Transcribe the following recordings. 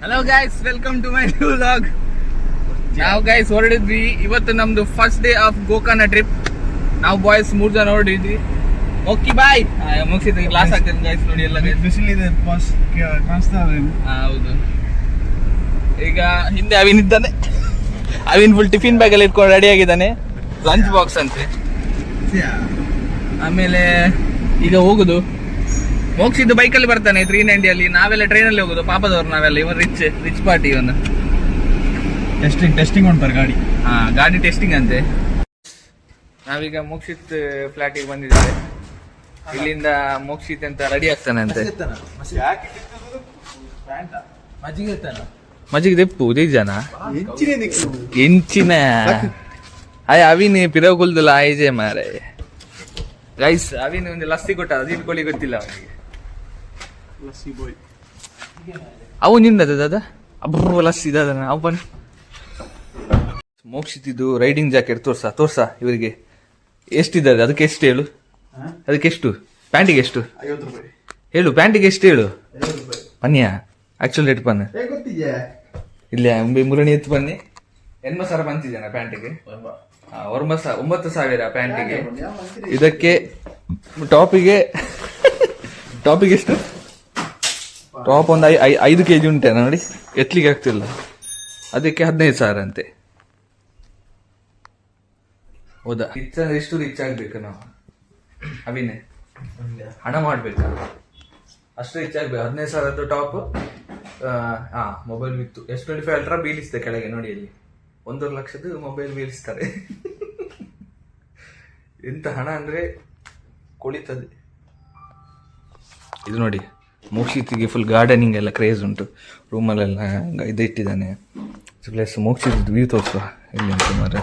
Hello guys, welcome to my new vlog. ನಾವು guys ಹೊರಡಿದ್ವಿ ಇವತ್ತು. ನಮ್ದು first day of Gokarna trip. ನಾವು ಬಾಯ್ಸ್ 3 ಜನ ಹೊರಡಿದ್ವಿ. Okay bye. ಮುಗಿಸಿದ ಕ್ಲಾಸ್ ಆಗ್ತದೆ ಗೈಸ್. ನೋಡಿ ಎಲ್ಲ ಬಿಸಿಲಿದೆ, ಹೌದು. ಈಗ ಹಿಂದೆ ಅವಿನ್ ಇದ್ದಾನೆ. ಅವಿನ್ ಫುಲ್ ಟಿಫಿನ್ ಬ್ಯಾಗ್ ಅಲ್ಲಿ ಇಟ್ಕೊಂಡು ರೆಡಿ ಆಗಿದ್ದಾನೆ. ಲಂಚ್ ಬಾಕ್ಸ್ ಅಂತೆ. ಆಮೇಲೆ ಈಗ ಹೋಗುದು. ಮೋಕ್ಷಿದ್ದು ಬೈಕಲ್ಲಿ ಬರ್ತಾನೆ 390 ನಾವೆಲ್ಲ ಟ್ರೈನಲ್ಲಿ ಹೋಗುದು. ಪಾಪದವ್ರು ನಾವೆಲ್ಲ. ಇವನ್ ರಿಚ್ ಪಾರ್ಟಿ. ಇವನು ಟೆಸ್ಟಿಂಗ್ ಮಾಡ್ತಾರೆ ಗಾಡಿ. ಗಾಡಿ ಟೆಸ್ಟಿಂಗ್ ಅಂತೆ. ನಾವೀಗ ಮೋಕ್ಷಿತ್ ಫ್ಲಾಟಿಗೆ ಬಂದಿದ್ದೇವೆ. ಇಲ್ಲಿಂದ ಮೋಕ್ಷಿತ್ ಅಂತ ರೆಡಿ ಆಗ್ತಾನೆ ಅಂತೆ. ಮಜ್ಜಿಗೆ ದೆಪ್ಪು ಜನ ಎಂಚಿನ ಆಯ್ ಅವಿನ್ ಪಿರಗುಲ್ದಲ್ಲ ಆಯ್ಜೆ ಮಾರೆ ಗೈಸ್. ಅವಿನ್ ಒಂದು ಲಸ್ಸಿ ಕೊಟ್ಟ, ಅದು ಇಟ್ಕೊಳ್ಳಿ ಗೊತ್ತಿಲ್ಲ ಅವನಿಗೆ. ಅವು ನಿಂದದ ದಾದ ಅಬ್ರು ಲಸ್ಸಿ ದಾದ ಅವು ಬನ್ನಿ. ಮೋಕ್ಷಿತಿದ್ದು ರೈಡಿಂಗ್ ಜಾಕೆಟ್ ತೋರ್ಸ ಇವರಿಗೆ ಎಷ್ಟಿದ್ದಾರೆ. ಅದಕ್ಕೆ ಎಷ್ಟು ಹೇಳು? ಅದಕ್ಕೆ ಎಷ್ಟು? ಪ್ಯಾಂಟಿಗೆ ಎಷ್ಟು ಹೇಳು? ಪ್ಯಾಂಟಿಗೆ ಎಷ್ಟು ಹೇಳು? ಪನ್ನಿಯ ಆಕ್ಚುಲ್ ರೇಟ್ ಪನ್ನ ಇಲ್ಲ ಮುರಣಿ ಎತ್ತು ಬನ್ನಿ. 80,000 ಬಂತಿದ್ದಾನೆ ಪ್ಯಾಂಟಿಗೆ. 9,000 ಪ್ಯಾಂಟಿಗೆ. ಇದಕ್ಕೆ ಟಾಪಿಗೆ ಎಷ್ಟು? ಟಾಪ್ ಒಂದು 5 kg ಉಂಟೆ ನೋಡಿ, ಎತ್ಲಿಕ್ಕೆ ಆಗ್ತಿಲ್ಲ. ಅದಕ್ಕೆ 15,000 ಅಂತೆ. ಹೌದಾ? ಎಷ್ಟು ರಿಚ್ ಆಗ್ಬೇಕು ನಾವು? ಅವಿನೇ ಹಣ ಮಾಡ್ಬೇಕು, ಅಷ್ಟು ರಿಚ್ ಆಗ್ಬೇಕು. 15,000 ಟಾಪ್. ಮೊಬೈಲ್ ವಿತ್ತು S25 ಅಲ್ಟ್ರಾ ಬೀಳಿಸಿದೆ ಕೆಳಗೆ ನೋಡಿ. ಅಲ್ಲಿ 1.5 ಲಕ್ಷದ ಮೊಬೈಲ್ ಬೀಳಿಸ್ತಾರೆ. ಎಂತ ಹಣ ಅಂದ್ರೆ ಕೊಳಿತದೆ. ಇದು ನೋಡಿ, ಮೋಕ್ಷಿತಿಗೆ ಫುಲ್ ಗಾರ್ಡನಿಂಗ್ ಎಲ್ಲ ಕ್ರೇಜ್ ಉಂಟು. ರೂಮಲ್ಲೆಲ್ಲ ಇದು ಇಟ್ಟಿದ್ದಾನೆ. ಪ್ಲಸ್ ಮೋಕ್ಷಿತ ವ್ಯೂ ತೋರಿಸುವ ಇಲ್ಲಿ ಅಂತ ಮಾರೆ.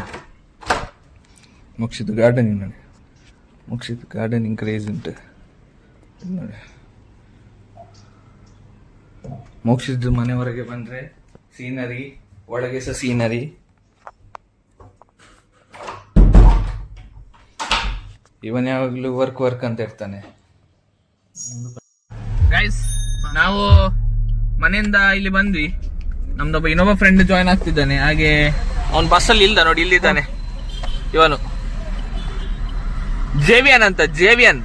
ಮೋಕ್ಷಿತ ಗಾರ್ಡನಿಂಗ್ ನೋಡಿ, ಮೋಕ್ಷಿತ ಗಾರ್ಡನಿಂಗ್ ಕ್ರೇಜ್ ಉಂಟು ನೋಡಿ. ಮೋಕ್ಷಿತ ಮನೆ ಹೊರಗೆ ಬಂದ್ರೆ ಸೀನರಿ, ಒಳಗೆ ಸಹ ಸೀನರಿ. ಇವನ್ ಯಾವಾಗ್ಲೂ ವರ್ಕ್ ಅಂತ ಇರ್ತಾನೆ. ಗೈಸ್, ನಾವು ಮನೆಯಿಂದ ಇಲ್ಲಿ ಬಂದ್ವಿ. ನಮ್ದೊಬ್ಬ ಇನ್ನೊಬ್ಬ ಫ್ರೆಂಡ್ ಜಾಯ್ನ್ ಆಗ್ತಿದ್ದಾನೆ. ಹಾಗೆ ಅವನ್ ಬಸ್ಸಲ್ಲಿ ಇಲ್ದ ನೋಡಿ, ಇಲ್ಲಿದ್ದಾನೆ ಇವನು. ಜೇವಿಯನ್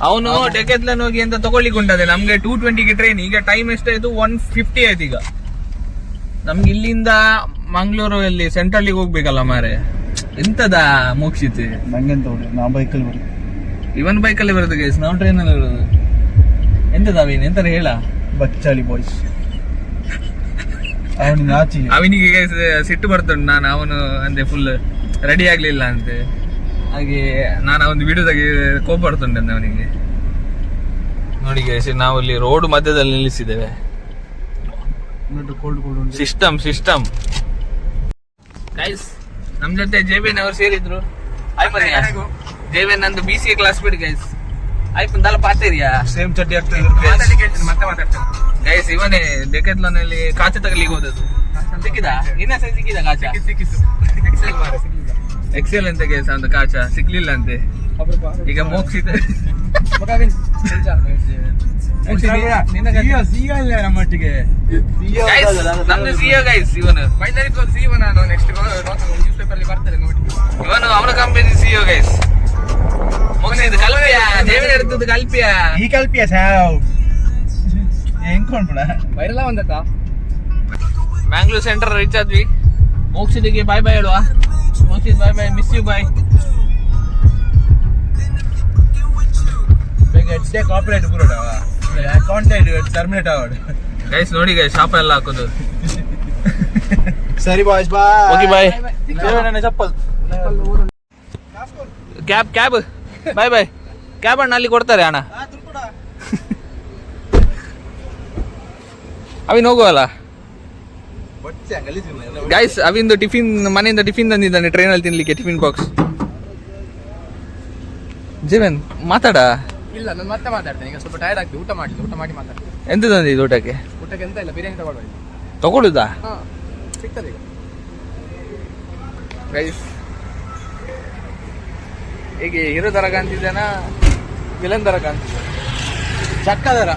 ಅವನು ಡೆಕೆತ್ಲನ್ ಹೋಗಿ ಅಂತ ತಗೊಳ್ಳಿಕ್ಕೆ ಉಂಟದೆ. ನಮ್ಗೆ 220ಗೆ ಟ್ರೈನ್. ಈಗ ಟೈಮ್ ಎಷ್ಟಾಯ್ತು? 150 ಆಯ್ತು. ಈಗ ನಮ್ಗೆ ಇಲ್ಲಿಂದ ಮಂಗ್ಳೂರಲ್ಲಿ ಸೆಂಟ್ರಲ್ಗೆ ಹೋಗ್ಬೇಕಲ್ಲ ಮಾರೆ. ಎಂತದ ಮೋಕ್ಷಿತೆ ನಂಗೆಂತ ನಾ ಬೈಕಲ್ಲಿ ಬರೋದು. ಇವನ್ ಬೈಕಲ್ಲಿ ಬರೋದು ಗೈಸ್, ನಾವು ಟ್ರೈನಲ್ಲಿ ಬರೋದು. ಎಂತದ ಅವಿನ್ ಎಂತ ಹೇಳ? ಬಚ್ಚಾಲಿ ಬಾಯ್ಸ್. ಅವನಿಗೆ ಸಿಟ್ಟು ಬರ್ತುಂಟು. ನಾನು ಅವನು ಅಂದ್ರೆ ಫುಲ್ ರೆಡಿ ಆಗ್ಲಿಲ್ಲ ಅಂತೆ. ಹಾಗೆ ನಾನು ಒಂದು ವಿಡಿಯೋದಾಗಿ ಕೋಪ ಬರ್ತುಂಟೆ ಅವನಿಗೆ. ನೋಡಿ ಗೈಸ್, ನಾವು ಇಲ್ಲಿ ರೋಡ್ ಮಧ್ಯದಲ್ಲಿ ನಿಲ್ಲಿಸಿದ್ದೇವೆ. System guys. ನಮ್ ಜೊತೆ ಜೇಬಿನ್ ಅವರು ಸೇರಿದ್ರು. ಜೇಬಿನ್ ನಂದು BCA ಕ್ಲಾಸ್ ಬಿಡಿ ಗೈಸ್. ಆಯ್ತು ಪಾತೇರಿಯಾ ಸೇಮ್ ಚಡ್ಡಿ ಆಗ್ತದೆ ಮತ್ತೆ ಮಾತಾಡ್ತೇನೆ ಗೈಸ್. ಇವನೇ ಡೆಕೆತ್ಲನಲ್ಲಿ ಕಾಚ ತಗಲಿಗೆ ಹೋದದ್ದು. ಸಿಕ್ಕಿದ? ಇನ್ನ ಸಹ ಸಿಕ್ಕಿದ ಕಾಚ? ಎಕ್ಸೆಲ್ ಅಂತ ಗೈಸ್. ಒಂದು ಕಾಚ ಸಿಗ್ಲಿಲ್ಲ ಅಂತೆ. ಈಗ ಮೋಕ್ಷಿತ ನಮ್ಮೊಟ್ಟಿಗೆ ನಮ್ದು ಸಿಒ ಗೈಸ್. ಇವನು ಇವನು ಅವನ ಕಂಪನಿ ಸಿಒ ಗೈಸ್. ಮೋಕ್ಷಿತ ಕಲ್ಪಿಯ ದೇವಿನ ಹಿಡಿದದ್ದು ಕಲ್ಪಿಯ. ಈ ಕಲ್ಪಿಯ ಸಾವ್ ಹೆಂಗ್ ಬೈರಲ್ಲ ಒಂದಕ್ಕ. ಮ್ಯಾಂಗ್ಳೂರ್ ಸೆಂಟರ್ ರೀಚ್ ಆದ್ವಿ. ಮೋಕ್ಷಿತಿಗೆ ಬಾಯ್ ಬಾಯ್ ಹೇಳುವ. Mokshith bye bye, miss you bye. Corporate terminate ಆಗೋದು ಗೈಸ್. ನೋಡಿ ಗೈಸ್, ಶಾಪ ಎಲ್ಲ ಹಾಕೋದು. ಸರಿ boys, bye. Okay bye. Chappal cab bye bye. Cab ಅಣ್ಣ ಅಲ್ಲಿ ಕೊಡ್ತಾರೆ ಅಣ್ಣ. ಅವಿನ್ ಹೋಗುವಲ್ಲ ಗೈಸ್. ಅವಿಂದು ಟಿಫಿನ್ ಮನೆಯಿಂದ ಟಿಫಿನ್ ತಂದಿದ್ದಾನೆ ಟ್ರೈನಲ್ಲಿ ತಿನ್ಲಿಕ್ಕೆ. Tiffin box. ಜೀವನ್ ಮಾತಾಡ. ಇಲ್ಲ, ನಾನು ಮತ್ತೆ ಮಾತಾಡ್ತೇನೆ. ಈಗ ಸ್ವಲ್ಪ ಟೈರ್ಡ್ ಆಗ್ತದೆ. ಊಟ ಮಾಡಿ ಮಾತಾಡ್ತೇನೆ. ಎಂತ ತಂದಿದ್ದು ಊಟಕ್ಕೆ? ಎಂತ ಇಲ್ಲ, ಬಿರಿಯಾನಿ ತಗೊಳ್ಳುದಾ? ಸಿಗ್ತದೆ ಈಗ ಗೈಸ್. ಹೇಗೆ ಹೀರೋ ತರ ಕಾಣ್ತಿದ್ದಾನ, ವಿಲನ್ ತರ ಕಾಣ್ತಿದ್ದ? ಚಕ್ಕದರ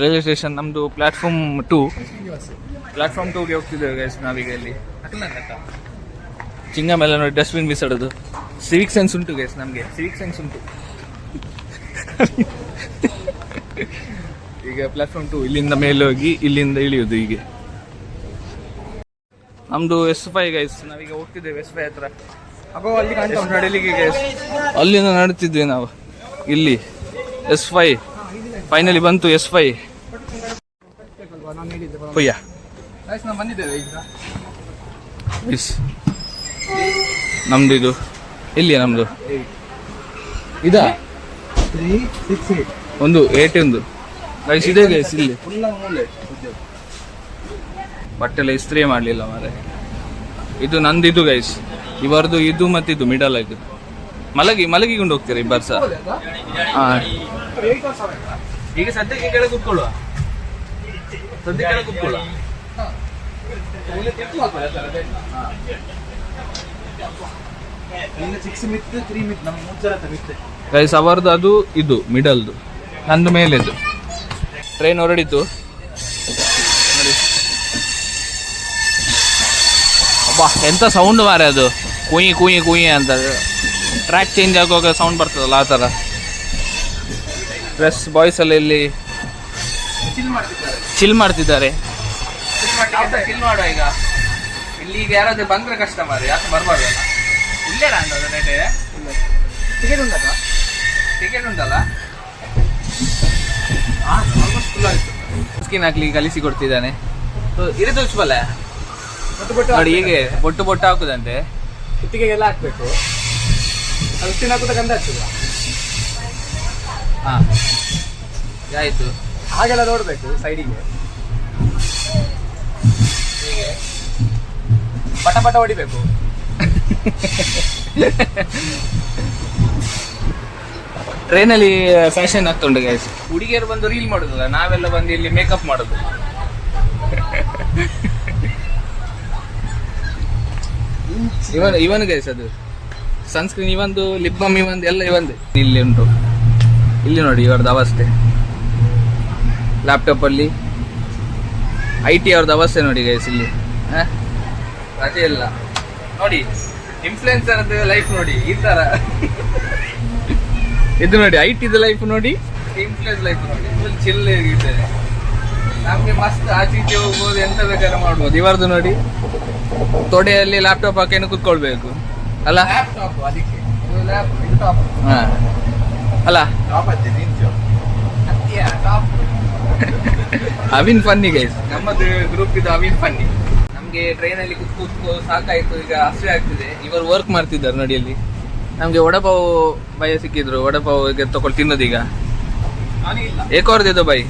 ರೈಲ್ವೆ ಸ್ಟೇಷನ್ ನಮ್ದು ಪ್ಲಾಟ್ಫಾರ್ಮ್ 2ಗೆ ಹೋಗ್ತಿದ್ದೇವೆ ಗೈಸ್ ನಾವೀಗ ಇಲ್ಲಿ ಚಿಂಗಮ್ ಎಲ್ಲ ನೋಡಿ ಡಸ್ಟ್ಬಿನ್ ಬಿಸಾಡೋದು. ಸಿವಿಕ್ ಸೆನ್ಸ್ ಉಂಟು ಗೈಸ್, ನಮಗೆ ಸಿವಿಕ್ ಸೆನ್ಸ್ ಉಂಟು. ಈಗ ಪ್ಲಾಟ್ಫಾರ್ಮ್ 2 ಇಲ್ಲಿಂದ ಮೇಲೆ ಹೋಗಿ ಇಲ್ಲಿಂದ ಇಳಿಯೋದು. ಹೀಗೆ ನಮ್ದು S5 ಗೈಸ್, ನಾವೀಗ ಹೋಗ್ತಿದ್ದೇವೆ S5 ಹತ್ರ. ಅಗೋ ಅಲ್ಲಿ ಕಾಣ್ತಾ ಉಂಟು ನಡಿಲಿಕ್ಕೆ ಗೈಸ್, ಅಲ್ಲಿಂದ ನಡುತ್ತಿದ್ವಿ ನಾವು. ಇಲ್ಲಿ S5 ಫೈನಲಿ ಬಂತು. S5 ಹೊಯ್ಯ ನಾವು ಬಂದಿದ್ದೇವೆ ಈಗ. ನಮ್ದು ಇದು ಇಲ್ಲಿ ನಮ್ದು ಇದಾ 368 ಒಂದು 8 ಒಂದು ಗೈಸ್ ಇದೆ ಗೈಸ್. ಇಲ್ಲಿ ಬಟ್ಟೆಲ್ಲ ಇಸ್ತ್ರಿ ಮಾಡಲಿಲ್ಲ ಮಾರೆ. ಇದು ನಂದು ಇದು ಗೈಸ್, ಇವರದು ಇದು ಮತ್ತು ಇದು ಮಿಡಲ್ ಇದು. ಮಲಗಿಕೊಂಡು ಹೋಗ್ತೀರಾ ಇಬ್ಬರು ಸಹ? ಹಾಂ, ಈಗ ಸದ್ಯಕ್ಕೆ ಕೆಳಗೆ ಕೂತ್ಕೊಳ್ಳುವ. ಗೈಸ್ ಅವರದು ಅದು ಇದು ಮಿಡಲ್ದು, ನಂದು ಮೇಲೆದು. ಟ್ರೈನ್ ಹೊರಡಿತು ನೋಡಿ. ಅಬ್ಬಾ ಎಂತ ಸೌಂಡ್ ಮಾರೆ ಅದು, ಕುಯ್ ಕುಯ್ ಕುಯ್ ಅಂತ. ಟ್ರ್ಯಾಕ್ ಚೇಂಜ್ ಆಗುವಾಗ ಸೌಂಡ್ ಬರ್ತದಲ್ಲ ಆ ಥರ. ಪ್ಲಸ್ ಬಾಯ್ಸ್ ಎಲ್ಲ ಇಲ್ಲಿ ಚಿಲ್ ಮಾಡ್ತಿದ್ದಾರೆ. ಚಿಲ್ ಮಾಡುವ ಈಗ. ಇಲ್ಲಿ ಈಗ ಯಾರಾದ್ರೂ ಬಂದ್ರೆ ಕಷ್ಟ ಮಾರಿ, ಯಾಕೆ ಬರಬಾರ್ದಲ್ಲ. ಇಲ್ಲೇ ಟಿಕೆಟ್ ಉಂಟಲ್ಲ. ಸ್ಕಿನ್ ಹಾಕ್ಲಿಕ್ಕೆ ಕಲಿಸಿ ಕೊಡ್ತಿದ್ದಾನೆ. ಇರಿದು ಉಚ್ಬಲ್ಲ ನೋಡಿ, ಹೀಗೆ ಬೊಟ್ಟು ಹಾಕುದಂತೆ. ಕುತ್ತಿಗೆಗೆಲ್ಲ ಹಾಕ್ಬೇಕು, ಅದು ಸ್ಕಿನ್ ಹಾಕುದ ಗಂಧ ಹಚ್ಚುದ. ಹಾ ಆಯ್ತು, ಹಾಗೆಲ್ಲ ನೋಡ್ಬೇಕು ಸೈಡಿಗೆ. ಹೀಗೆ ಪಟ ಹೊಡಿಬೇಕು. ಟ್ರೈನಲ್ಲಿ ಫ್ಯಾಷನ್ ಆಗ್ತುಂಟು ಗೈಸ್. ಹುಡುಗಿಯರು ಬಂದು ರೀಲ್ ಮಾಡೋದಲ್ಲ, ನಾವೆಲ್ಲ ಬಂದು ಇಲ್ಲಿ ಮೇಕಪ್ ಮಾಡೋದು. ಇವನು ಗೈಸ್ ಅದು ಸನ್ಸ್ಕ್ರೀನ್ ಇವಂದು, ಲಿಪ್ ಬಾಮ್ ಇವಂದು, ಎಲ್ಲ ಇವಂದು. ಇಲ್ಲಿ ಉಂಟು, ಇಲ್ಲಿ ನೋಡಿ ಇವರದ್ದು ಅವಸ್ಥೆ. ಲ್ಯಾಪ್ಟಾಪಲ್ಲಿ IT ಅವ್ರದ್ದು ಅವಸ್ಥೆ ನೋಡಿ ಗೈಸ್. ಇಲ್ಲಿ ರಜೆ ಇಲ್ಲ ನೋಡಿ. ಇನ್ಫ್ಲುಯೆನ್ಸರ್ದು ಲೈಫ್ ನೋಡಿ ಈ ತರ. ಇದು ನೋಡಿ IT ಲೈಫ್ ನೋಡಿ, ಇನ್ಫ್ಲುಯೆನ್ಸ್ ಲೈಫ್ ನೋಡಿ, ಫುಲ್ ಚಿಲ್ ಇರ್ತದೆ. ನಮ್ಗೆ ಮಸ್ತ್ ಆಚೆ ಈಚೆ ಹೋಗ್ಬೋದು, ಎಂತ ಬೇಕಾದ್ರೆ ಮಾಡ್ಬೋದು. ಇವರದ್ದು ನೋಡಿ, ತೊಡೆಯಲ್ಲಿ ಲ್ಯಾಪ್ಟಾಪ್ ಹಾಕೇನು ಕೂತ್ಕೊಳ್ಬೇಕು ಅಲ್ಲ. ಹಾ ಅಲ್ಲ, ಅವಿನ್ ಫನ್ನಿ ಗೈಸ್. ನಮ್ಮದು ಗ್ರೂಪ್ ಇದು ಅವಿನ್ ಫನ್ನಿ. ನಮ್ಗೆ ಟ್ರೈನಲ್ಲಿ ಕೂತ್ಕೋ ಸಾಕಾಯ್ತು, ಈಗ ಹಸಿವೆ ಆಗ್ತಿದೆ. ಇವರು ವರ್ಕ್ ಮಾಡ್ತಿದ್ದಾರೆ ನೋಡಿ ಅಲ್ಲಿ. ನಮ್ಗೆ ವಡಪಾವ್ ಬೈ ಸಿಕ್ಕಿದ್ರು, ವಡಪಾವ್ ಈಗ ತಗೊಳ್ಳಿ ತಿನ್ನೋದೀಗ. ಏಕೋರ್ದಿದ್ದು ಬೈ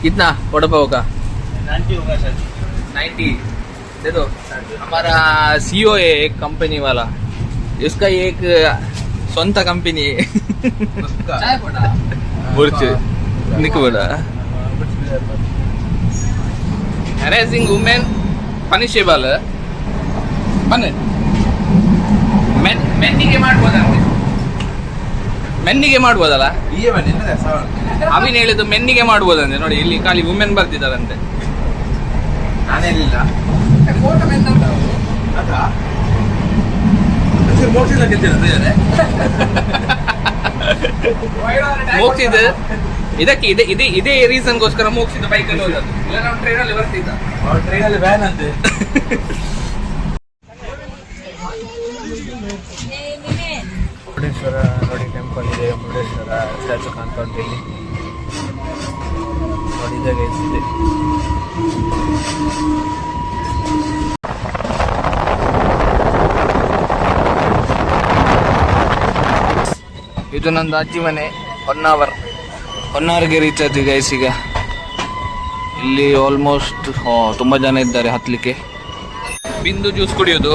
कितना वड़ा पाव का 90 दे दो. हमारा CEO है एक कंपनी वाला, इसका एक स्ವಂತ कंपनी है. बुर्च निकबड़ा harassing women punishable. ಮೆನ್ನಿಗೆ ಮಾಡ್ಬೋದಲ್ಲ. ಅವಿನ್ ಹೇಳಿದ್ದು ಮೆನ್ನಿಗೆ ಮಾಡ್ಬೋದಂತೆ ನೋಡಿ. ಇಲ್ಲಿ ಖಾಲಿ ವುಮೆನ್ ಬರ್ತಿದ್ದಾರಂತೆ. ನಾನೇನಿಲ್ಲ ಮೋಕ್ಷಿದ ಇದಕ್ಕೆ ಇದೇ ರೀಸನ್ಗೋಸ್ಕರ ಮೋಕ್ಷಿದ ಬೈಕಲ್ಲಿ ಹೋದದ್ದು. ಇಲ್ಲ ನಾವು ಟ್ರೈನಲ್ಲಿ ಬರ್ತಿದ್ದ. ಟ್ರೈನಲ್ಲಿ ವ್ಯಾನ್ ಅಂತೆ. ಮುರುಡೇಶ್ವರ ನೋಡಿ, ಟೆಂಪಲ್ ಇದೆ. ಮುರುಡೇಶ್ವರ ಸ್ಟ್ಯಾಚು ಕಾಣ್ತಾ ಉಂಟು ಇಲ್ಲಿ ನೋಡಿ. ಜಾಗ ಇದೆ. ಇದು ನಂದು ಅಜ್ಜಿ ಮನೆ. ಹೊನ್ನಾವರ್ಗೆ ರೀಚ್ ಆಯ್ತು ಗೈಸ್. ಈಗ ಇಲ್ಲಿ ಆಲ್ಮೋಸ್ಟ್ ತುಂಬಾ ಜನ ಇದ್ದಾರೆ ಹತ್ಲಿಕ್ಕೆ. ಬಿಂದು ಜ್ಯೂಸ್ ಕುಡಿಯೋದು,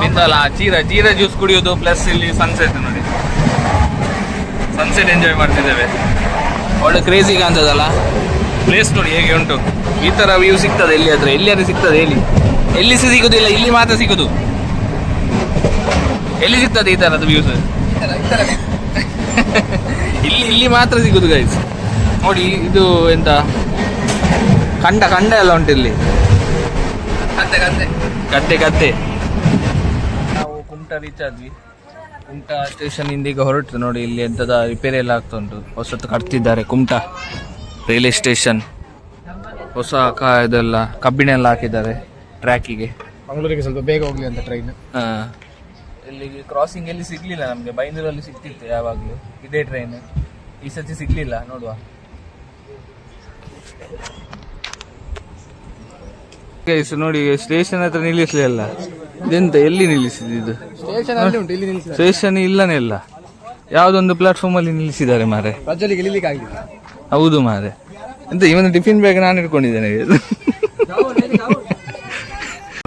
ಬಿಂದಲ್ಲ ಜೀರಾ ಜ್ಯೂಸ್ ಕುಡಿಯೋದು. ಪ್ಲಸ್ ಇಲ್ಲಿ ಸನ್ಸೆಟ್ ನೋಡಿ, ಸನ್ಸೆಟ್ ಎಂಜಾಯ್ ಮಾಡ್ತಿದ್ದೇವೆ. ಒಳ್ಳೆ ಕ್ರೇಜಿ ಕಾಣ್ತದಲ್ಲ ಪ್ಲೇಸ್ ನೋಡಿ ಹೇಗೆ ಉಂಟು. ಈ ತರ ವ್ಯೂ ಸಿಗ್ತದೆ ಇಲ್ಲಿ ಹತ್ರ, ಎಲ್ಲಿಯಾದ್ರೂ ಸಿಗ್ತದೆ ಹೇಳಿ? ಎಲ್ಲಿ ಸಿಗುದಿಲ್ಲ, ಇಲ್ಲಿ ಮಾತ್ರ ಸಿಗುದು. ಎಲ್ಲಿ ಸಿಗ್ತದೆ ಈ ತರದ ವ್ಯೂಸ್? ಇಲ್ಲಿ ಮಾತ್ರ ಸಿಗುದು ಗೈಸ್. ನೋಡಿ ಇದು ಎಂತ ಕಂಡ ಎಲ್ಲ ಉಂಟು ಇಲ್ಲಿ. ಗದ್ದೆ ನಾವು ಕುಮಟಾ ರೀಚ್ ಆದ್ವಿ. ಕುಮಟಾ ಸ್ಟೇಷನ್ ಇಂದ ಈಗ ಹೊರಟು. ನೋಡಿ ಇಲ್ಲಿ ಎಂತದ ರಿಪೇರಿ ಎಲ್ಲ ಆಗ್ತಾ ಉಂಟು. ಹೊಸತ್ತು ಕಟ್ತಿದ್ದಾರೆ ಕುಮಟಾ ರೈಲ್ವೆ ಸ್ಟೇಷನ್. ಹೊಸ ಇದೆಲ್ಲ ಕಬ್ಬಿಣ ಎಲ್ಲ ಹಾಕಿದ್ದಾರೆ ಟ್ರ್ಯಾಕಿಗೆ. ಮಂಗಳೂರಿಗೆ ಸ್ವಲ್ಪ ಬೇಗ ಹೋಗ್ಲಿ ಅಂತ ಟ್ರೈನ್. ಇಲ್ಲಿಗೆ ಕ್ರಾಸಿಂಗ್ ಎಲ್ಲಿ ಸಿಗ್ಲಿಲ್ಲ ನಮ್ಗೆ. ಬೈಂದೂರಲ್ಲಿ ಸಿಗ್ತಿತ್ತು ಯಾವಾಗ್ಲೂ ಇದೇ ಟ್ರೈನ್. ಈ ಸತಿ ಸಿಗ್ಲಿಲ್ಲ, ನೋಡುವ. ನೋಡಿ ಸ್ಟೇಷನ್ ಹತ್ರ ನಿಲ್ಲಿಸ್ಲಿಲ್ಲ. ಇದೆಂತ ಎಲ್ಲಿ ನಿಲ್ಲಿಸಿದ್ದು? ಸ್ಟೇಷನ್ ಅಲ್ಲಿ ಉಂಟು, ಇಲ್ಲಿ ನಿಲ್ಲಿಸಿದ್ದಾರೆ. ಸ್ಟೇಷನ್ ಇಲ್ಲನೇ ಇಲ್ಲ, ಯಾವ್ದೊಂದು ಪ್ಲಾಟ್ಫಾರ್ಮ್ ಅಲ್ಲಿ ನಿಲ್ಲಿಸಿದ್ದಾರೆ ಮಾರೆ. ಪ್ರಜ್ವಲಿಗೆ ಇಳಿಲಿಕ್ಕೆ ಆಗಿಲ್ಲ. ಹೌದು ಮಾರೆ. ಎಂತ ಇವನು ಟಿಫಿನ್ ಬ್ಯಾಗ್ ನಾನು ಇಟ್ಕೊಂಡಿದ್ದೇನೆ.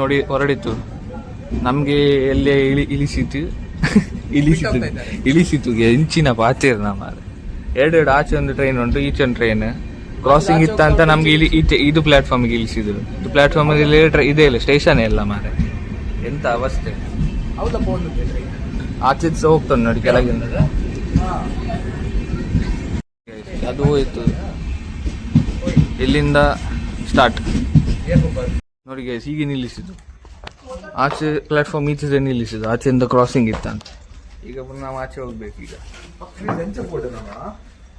ನೋಡಿ ಹೊರಡಿತು ನಮ್ಗೆ ಎಲ್ಲೇ ಇಳಿಸಿತು ಹೆಂಚಿನ ಪಾಚೇರ್ನ ಮಾರೆ. ಎರಡು ಆಚೆ ಒಂದು ಟ್ರೈನ್ ಉಂಟು, ಈಚೆ ಒಂದು ಟ್ರೈನ್ ಕ್ರಾಸಿಂಗ್ ಇತ್ತ ಅಂತ ನಮ್ಗೆ ಈಚೆ ಇದು ಪ್ಲಾಟ್ಫಾರ್ಮ್ಗೆ ಇಳಿಸಿದ್ರು. ಇದು ಪ್ಲಾಟ್ಫಾರ್ಮ್ ಇದೇ ಇಲ್ಲ, ಸ್ಟೇಷನ್ ಇಲ್ಲ ಮಾರೆ. ಎಂತ ಅವಸ್ಥೆ. ಆಚೆ ಸಹ ಹೋಗ್ತಾನೆ ನೋಡಿ ಕೆಳಗಿಂದ. ಅದು ಹೋಯ್ತು. ಇಲ್ಲಿಂದ ಸ್ಟಾರ್ಟ್ ನೋಡಿ ಗೈಸ್. ಹೀಗೆ ನಿಲ್ಲಿಸಿದ್ದು ಆಚೆ ಪ್ಲಾಟ್ಫಾರ್ಮ್, ಈಚೆ ನಿಲ್ಲಿಸಿದ್ದು. ಆಚೆಯಿಂದ ಕ್ರಾಸಿಂಗ್ ಇತ್ತಂತ. ಈಗ ನಾವು ಆಚೆ ಹೋಗ್ಬೇಕು. ಈಗ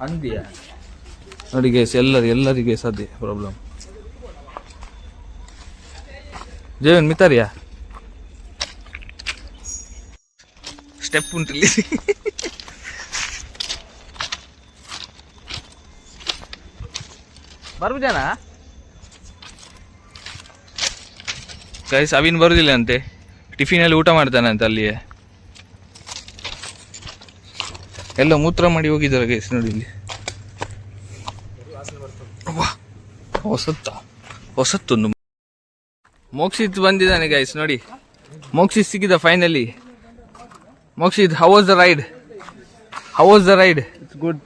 ಅಂದಿಯ ನೋಡಿ ಗೈಸ್, ಎಲ್ಲರಿಗೆ ಸದ್ಯ ಪ್ರಾಬ್ಲಮ್. ಜೇವನ್ ಮಿತಾರಿಯಾ ಸ್ಟೆಪ್ ಉಂಟಿಲ್ಲಿ. ಬರ್ಬೋದನ ಗೈಸ್? ಅವಿನ್ ಬರುದಿಲ್ಲ ಅಂತೆ, ಟಿಫಿನಲ್ಲಿ ಊಟ ಮಾಡ್ತಾನೆ ಅಂತ ಅಲ್ಲಿಯೇ. ಎಲ್ಲ ಮೂತ್ರ ಮಾಡಿ ಹೋಗಿದ್ದಾರೆ ಗೈಸ್. ನೋಡಿ ಇಲ್ಲಿ ಹೊಸತ್ತೊಂದು ಮೋಕ್ಷಿತ್ ಬಂದಿದ್ದಾನೆ ಗೈಸ್. ನೋಡಿ ಮೋಕ್ಷಿತ್ ಸಿಕ್ಕಿದ finally. Mokshith, how was the ride? It's good.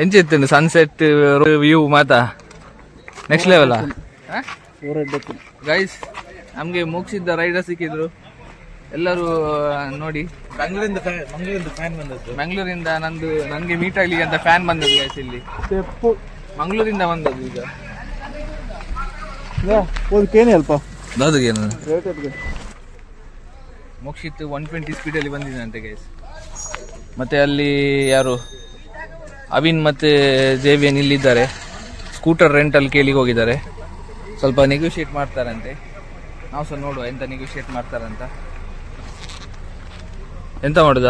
ಎಂಚಿತ್ತು ಸನ್ಸೆಟ್ ವ್ಯೂ ಮಾತಾ ನೆಕ್ಸ್ಟ್ ಲೆವೆಲ್ ಗೈಸ್. ನಮ್ಗೆ ಮೋಕ್ಷಿತ್ ರೈಡರ್ ಸಿಕ್ಕಿದ್ರು ಎಲ್ಲರೂ. ನೋಡಿ ಮಂಗಳೂರಿಂದ ನನ್ಗೆ ಮೀಟ್ ಆಗ್ಲಿಕ್ಕೆ ಅಂತ ಫ್ಯಾನ್ ಬಂದದ್ದು ಗೈಸ್. ಇಲ್ಲಿ ಮಂಗಳೂರಿಂದ ಬಂದದ್ದು. ಈಗ ಮೋಕ್ಷಿತ್ 120 ಸ್ಪೀಡಲ್ಲಿ ಬಂದಿದ್ದಾನಂತೆ ಗೈಸ್. ಮತ್ತೆ ಅಲ್ಲಿ ಯಾರು ಅವಿನ್ ಮತ್ತೆ ಜೇವಿಯನ್ ಇಲ್ಲಿದ್ದಾರೆ. ಸ್ಕೂಟರ್ ರೆಂಟಲ್ಲಿ ಕೇಳಿಗೆ ಹೋಗಿದ್ದಾರೆ. ಸ್ವಲ್ಪ ನೆಗೋಷಿಯೇಟ್ ಮಾಡ್ತಾರಂತೆ. ನಾವು ಸಹ ನೋಡುವ ಎಂತ ನೆಗೋಷಿಯೇಟ್ ಮಾಡ್ತಾರಂತ. ಎಂತ ಮಾಡುದು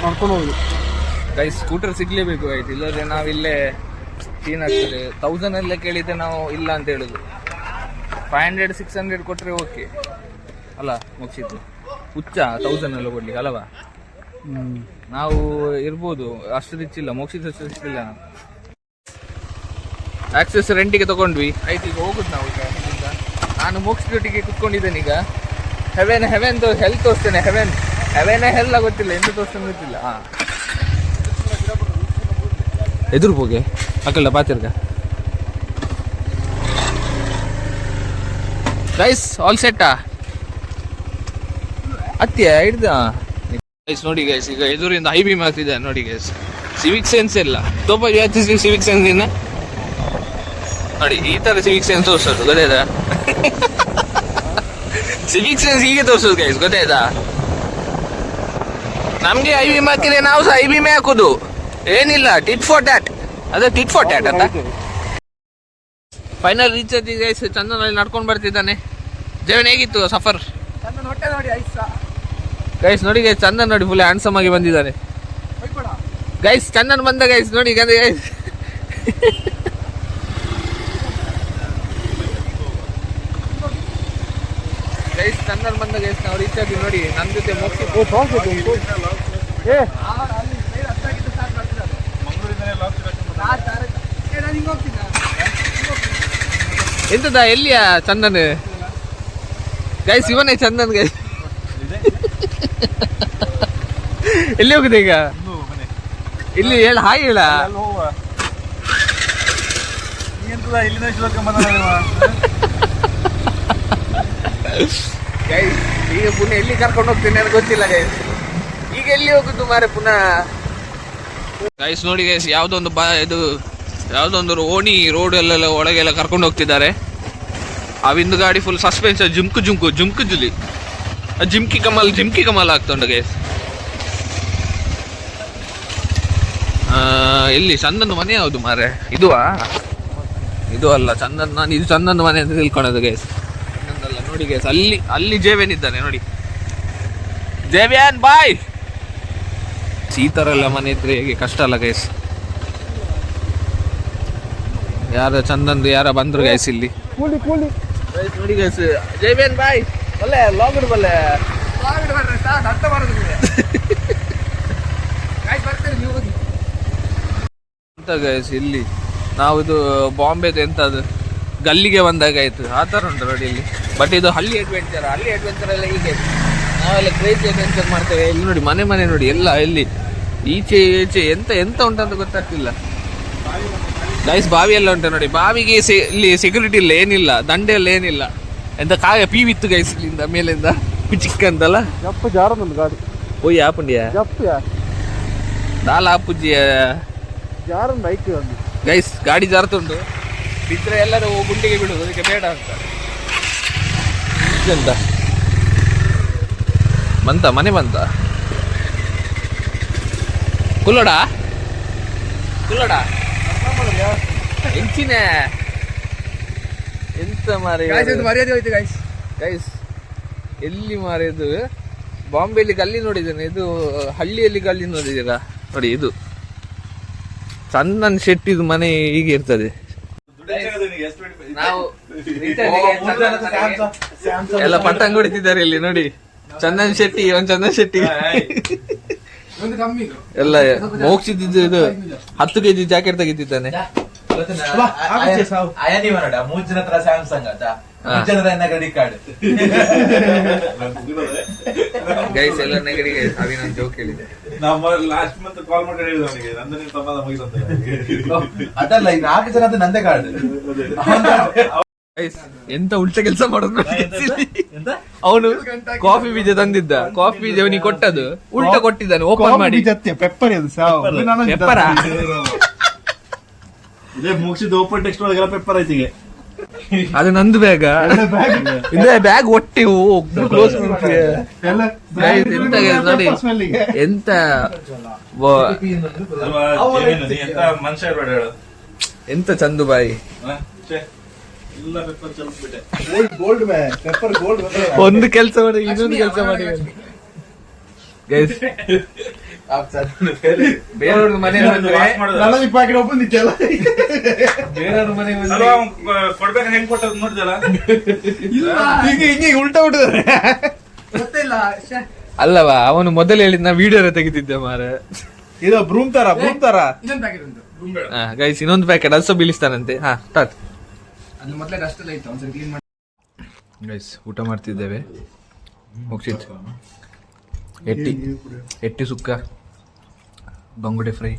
ಮಾಡ್ಕೊಂಡು ಹೋಗುದು ಗೈಸ್. ಸ್ಕೂಟರ್ ಸಿಗ್ಲೇಬೇಕು ಆಯ್ತು, ಇಲ್ಲದ್ರೆ ನಾವಿಲ್ಲೇ ಸೀನ್ ಆಗ್ತದೆ. 1000 ಎಲ್ಲ ಕೇಳಿದ್ರೆ ನಾವು ಇಲ್ಲ ಅಂತ ಹೇಳುದು. 500-600 ಕೊಟ್ರೆ ಓಕೆ ಅಲ್ಲ ಮೋಕ್ಷಿತ್? ಹುಚ್ಚ 1000 ಎಲ್ಲ ಕೊಡ್ಲಿಕ್ಕೆ ಅಲ್ಲವಾ? ನಾವು ಇರ್ಬೋದು, ಅಷ್ಟು ರಿಚ್ ಇಲ್ಲ. ಮೋಕ್ಷಿತ್ ಅಷ್ಟು ರಿಚ್ ಇಲ್ಲ. ನಾವು ಆಕ್ಸೆಸ್ ರೆಂಟಿಗೆ ತಗೊಂಡ್ವಿ ಆಯ್ತು. ಈಗ ಹೋಗುದು ನಾವು. ಈಗ ನಾನು ಮೋಕ್ಷಿತೊಟ್ಟಿಗೆ ಕುತ್ಕೊಂಡಿದ್ದೇನೆ. ಈಗ ಹೆವೆನ್ ಹೆಲ್ತ್ ತೋರಿಸ್ತೇನೆ. ಹೆವೆನ್ ಹೆಲ್ಲ ಗೊತ್ತಿಲ್ಲ, ಎಂತ ತೋರಿಸ್ತೇನೆ ಗೊತ್ತಿಲ್ಲ. ಎದುರು ಹೋಗಿ ಅಕ್ಕಲ್ಲ ಪಾತಿರ್ಗ ಗೈಸ್. ಆಲ್ ಸೆಟ್ಟಾ ಅತ್ಯ ಹಿಡ್ದ ಗೈಸ್. ನೋಡಿ ಗೈಸ್, ಈಗ ಎದುರಿಂದ ಹೈ ಬೀಮ್ ಆಗ್ತಿದೆ ನೋಡಿ ಗೈಸ್. ಸಿವಿಕ್ ಸೆನ್ಸ್ ಇಲ್ಲ ತೋಪ ಜಾಸ್ತಿ. ಸಿವಿಕ್ ಸೆನ್ಸ್ ಇನ್ನ ನೋಡಿ ಈ ತರ ಸಿವಿಕ್ ಸೆನ್ಸ್ ತೋರ್ಸೋದು ಗೊತ್ತಾಯ್ತಾ? ಸಿವಿಕ್ ಸೆನ್ಸ್ ಹೀಗೆ ತೋರ್ಸೋದು ಗೈಸ್, ಗೊತ್ತಾಯ್ತಾ? ನಮ್ಗೆ ಐ ಬೀಮ್ ಹಾಕಿದ್ರೆ ನಾವು ಸಹ ಐ ಬೀಮೇ ಹಾಕುದು. ಏನಿಲ್ಲ, ಟಿಟ್ ಫಾರ್ ಟ್ಯಾಟ್. ಅದೇ ಟಿಟ್ ಫಾರ್ ಟ್ಯಾಟ್ ಅಂತ. ಫೈನಲ್ ರೀಚ್ ಆಗಿ ಗೈಸ್. ಚಂದನಲ್ಲಿ ನಡ್ಕೊಂಡು ಬರ್ತಿದ್ದಾನೆ. ಜೀವನ ಹೇಗಿತ್ತು ಸಫರ್? ಗೈಸ್ ನೋಡಿ ಗೈಸ್, ಚಂದನ್ ನೋಡಿ ಫುಲ್ ಹ್ಯಾಂಡ್ಸಮ್ ಆಗಿ ಬಂದಿದ್ದಾನೆ ಗೈಸ್. ಚಂದನ್ ಬಂದ ಗೈಸ್ ನೋಡಿ ಗೈಸ್. ಗೈಸ್ ಚಂದನ್ ಬಂದ ಗೈಸ್. ನಾವು ರೀಚ್ ಆಗಿ ನೋಡಿ ನನ್ನ ಜೊತೆ ಎಂತದ ಎಲ್ಲಿಯ ಚಂದನ್ ಗೈಸ್? ಇವನೇ ಚಂದನ್ ಗೈಸ್. ಎಲ್ಲಿ ಹೋಗಿದೆ ಈಗ? ಇಲ್ಲಿ ಹೇಳ, ಹಾಯ್ ಹೇಳ. ಗೈಸ್ ಈಗ ಪುನಃ ಎಲ್ಲಿ ಕರ್ಕೊಂಡು ಹೋಗ್ತೀನಿ ನನಗೆ ಗೊತ್ತಿಲ್ಲ ಗೈಸ್. ಈಗ ಎಲ್ಲಿ ಹೋಗುದು ಮಾರೆ ಪುನಃ. ಗೈಸ್ ನೋಡಿ ಗೈಸ್, ಯಾವುದೊಂದು ಓಣಿ ರೋಡ್ ಎಲ್ಲ ಒಳಗೆಲ್ಲ ಕರ್ಕೊಂಡು ಹೋಗ್ತಿದ್ದಾರೆ. ಅವಿಂದು ಗಾಡಿ ಫುಲ್ ಸಸ್ಪೆನ್ಸ್, ಜುಮ್ಕು ಜುಲಿ, ಜಿಮ್ಕಿ ಕಮಲ್ ಆಗ್ತುಂಟು ಗೈಸ್. ಎಲ್ಲಿ ಚಂದನ್ ಮನೆ ಯಾವುದು ಮಾರೆ? ಇದು ಅಲ್ಲ ಚಂದನ್, ನಾನು ಇದು ಚಂದನ್ ಮನೆ ಅಂತ ತಿಳ್ಕೊಳೋದು ಗೈಸ್. ಚಂದಲ್ಲ ನೋಡಿ ಗೈಸ್, ಅಲ್ಲಿ ಜೇವೇನ್ ಇದ್ದಾನೆ ನೋಡಿ. ಜೇವ್ಯಾನ್ ಬಾಯ್. ಈ ಥರ ಎಲ್ಲ ಮನೆ ಇದ್ರೆ ಹೇಗೆ ಕಷ್ಟ ಅಲ್ಲ ಗೈಸ್. ಯಾರ ಚಂದಂದು ಯಾರ ಬಂದ್ರು ಗೈಸ್ ಇಲ್ಲಿ ಗೈಸ್ ನೋಡಿ ಗೈಸ್. ಜೇವ್ಯಾನ್ ಬಾಯ್ ಬಲ್ಲೆ ಲಾಂಗ್ ಬಲ್ಲೆ ಅರ್ಥ ಮಾಡೋದು ಅಂತ ಗೈಸ್. ಇಲ್ಲಿ ನಾವು ಇದು ಬಾಂಬೆದು ಎಂತದು ಗಲ್ಲಿಗೆ ಬಂದಾಗ ಆಯ್ತು ಆ ಥರ ಉಂಟು ನೋಡಿ ಇಲ್ಲಿ. ಬಟ್ ಇದು ಹಳ್ಳಿ ಅಡ್ವೆಂಚರ್ ಎಲ್ಲ ಹೀಗೆ ನಾವೆಲ್ಲ ಕ್ರೇಜಿ ಅಡ್ವೆಂಚರ್ ಮಾಡ್ತೇವೆ. ಇಲ್ಲಿ ನೋಡಿ ಮನೆ ನೋಡಿ ಎಲ್ಲ ಇಲ್ಲಿ ಈಚೆ ಎಂತ ಉಂಟಂತ ಗೊತ್ತಾಗ್ತಿಲ್ಲ ಗೈಸ್. ಬಾವಿ ಎಲ್ಲ ಉಂಟು ನೋಡಿ. ಬಾವಿಗೆ ಇಲ್ಲಿ ಸೆಕ್ಯೂರಿಟಿ ಇಲ್ಲ, ಏನಿಲ್ಲ, ದಂಡೆ ಎಲ್ಲ ಏನಿಲ್ಲ. ಎಂತ ಕಾಯ ಪೀವಿತ್ತು ಗೈಸ್ ಇಲ್ಲಿಂದ ಮೇಲಿಂದ ಚಿಕ್ಕ ಅಂತಲ್ಲ ಗಾಡಿ ಓಯ್ ಆಪುಂಡಿಯ ದಾಲ ಆಪುಜಿಯ ಬೈಕ್ ಗೈಸ್. ಗಾಡಿ ಜಾರತುಂಟು, ಬಿದ್ರೆ ಎಲ್ಲರೂ ಗುಂಡಿಗೆ ಬಿಡುದು, ಅದಕ್ಕೆ ಬೇಡ ಅಂತ. ಎಂತ ಮನೆ ಬಂತ ಕುಲ್ಲೋಡ ಹೆಂಚಿನ ಎಂತ ಮಾರಿ ಮರ್ಯಾದೆ ಹೋಯ್ತು ಗೈಸ್. ಗೈಸ್ ಎಲ್ಲಿ ಮಾರಿದು? ಬಾಂಬೆಯಲ್ಲಿ ಗಲ್ಲಿ ನೋಡಿದ್ದೇನೆ, ಇದು ಹಳ್ಳಿಯಲ್ಲಿ ಗಲ್ಲಿ ನೋಡಿದ್ದೀರಾ ನೋಡಿ. ಇದು ಚಂದನ್ ಶೆಟ್ಟಿದು ಮನೆ ಹೀಗೆ ಇರ್ತದೆ. ನಾವು ಎಲ್ಲ ಪಟ್ಟಂಗ ಹೊಡಿತಿದ್ದಾರೆ ಇಲ್ಲಿ ನೋಡಿ. ಚಂದನ್ ಶೆಟ್ಟಿ ಎಲ್ಲ ಮೋಕ್ಷಿದ್ದು ಇದು 10 kg ಜಾಕೆಟ್ ತೆಗಿತಿದ್ದಾನೆ. ಗೈಸ್ ಎಲ್ಲ ನೆಗಡಿ ಗೈಸ್. ಅವಿನೊಂದು ಜೋಕ್ ಹೇಳಿದೆ ಅದಲ್ಲ, ಈಗ 4 ಜನ ನಂದೇ ಕಾರ್ಡ್. ಎಂತ ಉಲ್ಟ ಕೆಲಸ ಮಾಡೋದು. ಅವನು ಕಾಫಿ ಬೀಜ ತಂದಿದ್ದ, ಕಾಫಿ ಬೀಜ ಅವನಿಗೆ ಕೊಟ್ಟದು ಉಲ್ಟ ಕೊಟ್ಟಿದ್ದಾನೆ. ಓಪನ್ ಮಾಡಿ ಪೆಪ್ಪರ್ ಪೆಪ್ಪರ ಇದೇ ಮುಗಿಸಿದ ಓಪನ್ ಟೆಕ್ಸ್ಟ್ ಒಳಗೆಲ್ಲ ಪೆಪ್ಪರ್ ಐತಿಗೆ. ಅದು ನಂದು ಬ್ಯಾಗ, ಇದೇ ಬ್ಯಾಗ್ ಒಟ್ಟಿ ಕ್ಲೋಸ್ ನೋಡಿ. ಎಂತ ಎಂತ ಚಂದು ಬಾಯಿ. ಒಂದು ಕೆಲಸ ಮಾಡಿ ಇನ್ನೊಂದು ಕೆಲಸ ಮಾಡಿ ಗೈಸ್. ಬೇರೆಯವ್ರದ್ದು ಮನೆ ಬೇರೆಯವ್ರ ಮನೆ ಹೆಂಗ್ ಕೊಟ್ಟದ್ ನೋಡಿದಲ್ಲ, ಹಿಂಗೆ ಉಲ್ಟಾ ಬಿಟ್ಟಿದ್ದಾರೆ. ಅಲ್ಲವಾ ಅವನು ಮೊದಲು ಹೇಳಿದ್ ನಾ ವಿಡಿಯೋ ತೆಗಿತಿದ್ದೆ ಮಾರ. ಇದು ಬ್ರೂಮ್ ತರ ಗೈಸ್ ಇನ್ನೊಂದು ಪ್ಯಾಕೆಟ್ ಅಲ್ಸೋ ಬೀಳಿಸ್ತಾನಂತೆ. ಹಾ ಸ್ಟಾರ್ಟ್. ಗೈಸ್ ಊಟ ಮಾಡ್ತಿದ್ದೇವೆ. ಮುಗಿಸಿದ್ ಎಟ್ಟಿ ಸುಕ್ಕ, ಬಂಗುಡೆ ಫ್ರೈ,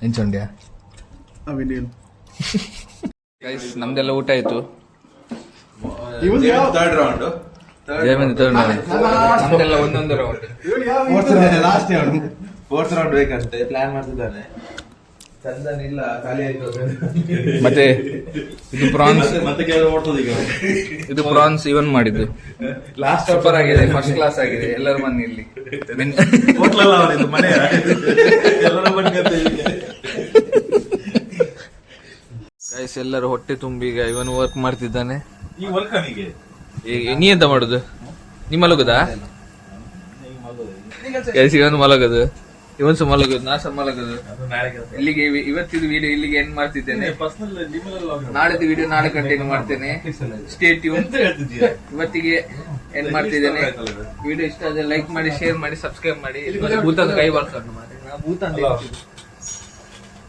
ಎಂಚೊಂಡ್ಯಾ. ಗೈಸ್ ನಮ್ದೆಲ್ಲ ಊಟ ಆಯ್ತು. ಥರ್ಡ್ ರೌಂಡ್ ನಮ್ದೆಲ್ಲ ಒಂದೊಂದು round. Last round, 4th round ಬೇಕಂತೆ ಪ್ಲಾನ್ ಮಾಡ್ತಿದ್ದಾನೆ. ಚಂದನ್ ಇಲ್ಲ, ಖಾಲಿ ಆಯ್ತು. ಮತ್ತೆ ಇದು ಪ್ರಾನ್ಸ್, ಮತ್ತೆ ಕೆಲವರು ಓಡ್ತದೆ ಈಗ. ಇದು ಪ್ರಾನ್ಸ್ ಇವನ್ ಮಾಡಿದ್ದು ಲಾಸ್ಟ್ ಸೂಪರ್ ಆಗಿದೆ, ಫಸ್ಟ್ ಕ್ಲಾಸ್ ಆಗಿದೆ. ಎಲ್ಲರ ಮನೆ ಇಲ್ಲಿ ಹೋಟ್ಲಲ್ಲ ಅವನಿದು ಮನೆ, ಎಲ್ಲರ ಮನೆ. ಗೈಸ್ ಎಲ್ಲರೂ ಹೊಟ್ಟೆ ತುಂಬಿ ಈಗ ಇವನ್ ವರ್ಕ್ ಮಾಡ್ತಿದ್ದಾನೆ. ಈ ವರ್ಕ್ ಅವನಿಗೆ ನೀ ಎಂತ ಮಾಡುದು? ನೀ ಮಲಗುದಾ? ಗೈಸ್ ಇವನ್ ಮಲಗದು, ಇವನ್ಸು ಮಲಗದು, ನಾಶ ಮಲಗದು. ಇಲ್ಲಿಗೆ ಇವತ್ತಿದು ವಿಡಿಯೋ ಇಲ್ಲಿಗೆ ಎಂಡ್ ಮಾಡ್ತಿದ್ದೇನೆ. ನಾಳೆದು ವಿಡಿಯೋ ನಾಳೆ ಕಂಟಿನ್ಯೂ ಮಾಡ್ತೇನೆ. Stay tune. ಇವತ್ತಿಗೆ ಎಂಡ್ ಮಾಡ್ತಿದ್ದೇನೆ. ವಿಡಿಯೋ ಇಷ್ಟ ಆದ್ರೆ ಲೈಕ್ ಮಾಡಿ, ಶೇರ್ ಮಾಡಿ, ಸಬ್ಸ್ಕ್ರೈಬ್ ಮಾಡಿ. ಭೂತದ ಕೈ ಬರ್ಕೊಂಡು ಮಾಡಿ.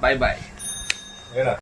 ಬಾಯ್ ಬಾಯ್.